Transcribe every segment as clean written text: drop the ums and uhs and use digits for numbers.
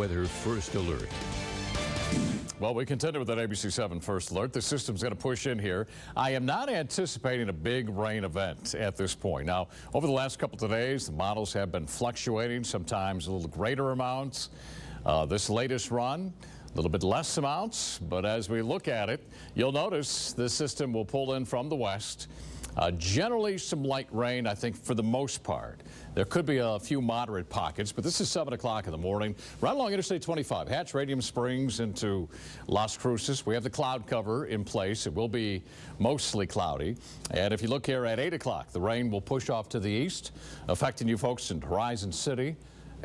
Weather First Alert. Well, we continue with that ABC 7 First Alert. The system's going to push in here. I am not anticipating a big rain event at this point. Now, over the last couple of days, the models have been fluctuating, sometimes a little greater amounts. This latest run, a little bit less amounts, but as we look at it, you'll notice the system will pull in from the west. Generally some light rain, I think, for the most part. There could be a few moderate pockets, but this is 7 o'clock in the morning. Right along Interstate 25, Hatch, Radium Springs into Las Cruces. We have the cloud cover in place. It will be mostly cloudy. And if you look here at 8 o'clock, the rain will push off to the east, affecting you folks in Horizon City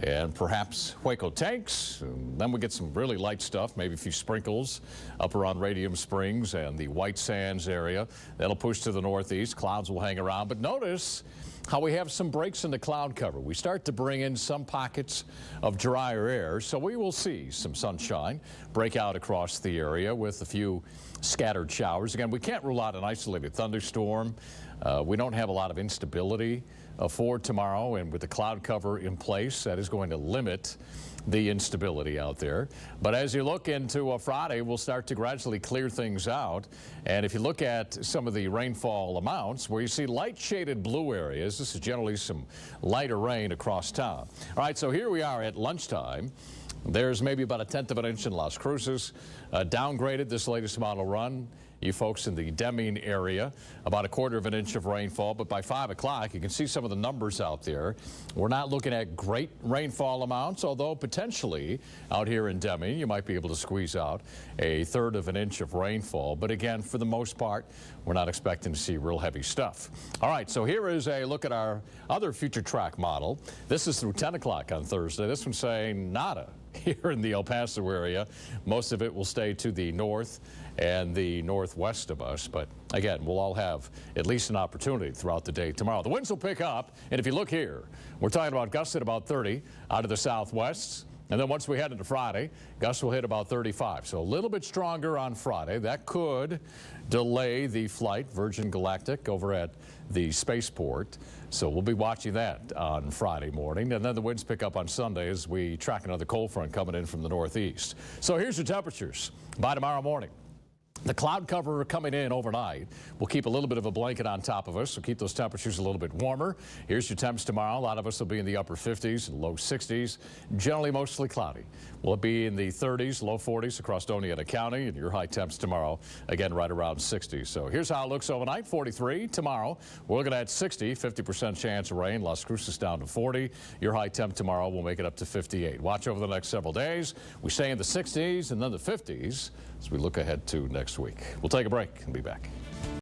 and perhaps Hueco Tanks. And then we get some really light stuff, maybe a few sprinkles up around Radium Springs and the White Sands area. That'll push to the northeast. Clouds will hang around. But notice how we have some breaks in the cloud cover. We start to bring in some pockets of drier air, so we will see some sunshine break out across the area with a few scattered showers. Again, we can't rule out an isolated thunderstorm. We don't have a lot of instability for tomorrow, and with the cloud cover in place, that is going to limit the instability out there. But as you look into Friday, we'll start to gradually clear things out. And if you look at some of the rainfall amounts, where you see light shaded blue areas, this is generally some lighter rain across town. All right, so here we are at lunchtime. There's maybe about 1/10 of an inch in Las Cruces. Downgraded this latest model run. You folks in the Deming area, about 1/4 of an inch of rainfall. But by 5 o'clock, you can see some of the numbers out there. We're not looking at great rainfall amounts, although potentially out here in Deming, you might be able to squeeze out 1/3 of an inch of rainfall. But again, for the most part, we're not expecting to see real heavy stuff. All right, so here is a look at our other future track model. This is through 10 o'clock on Thursday. This one's saying nada here in the El Paso area. Most of it will stay to the north and the northwest of us. But again, we'll all have at least an opportunity throughout the day tomorrow. The winds will pick up, and if you look here, we're talking about gusts at about 30 out of the southwest. And then once we head into Friday, gusts will hit about 35. So a little bit stronger on Friday. That could delay the flight, Virgin Galactic, over at the spaceport. So we'll be watching that on Friday morning. And then the winds pick up on Sunday as we track another cold front coming in from the northeast. So here's your temperatures by tomorrow morning. The cloud cover coming in overnight will keep a little bit of a blanket on top of us, so keep those temperatures a little bit warmer. Here's your temps tomorrow. A lot of us will be in the upper 50s and low 60s, generally mostly cloudy. We'll be in the 30s, low 40s across Doña County, and your high temps tomorrow, again, right around 60. So here's how it looks overnight. 43 tomorrow. We're looking at 60, 50% chance of rain. Las Cruces down to 40. Your high temp tomorrow will make it up to 58. Watch over the next several days. We stay in the 60s and then the 50s as we look ahead to next week. We'll take a break and be back.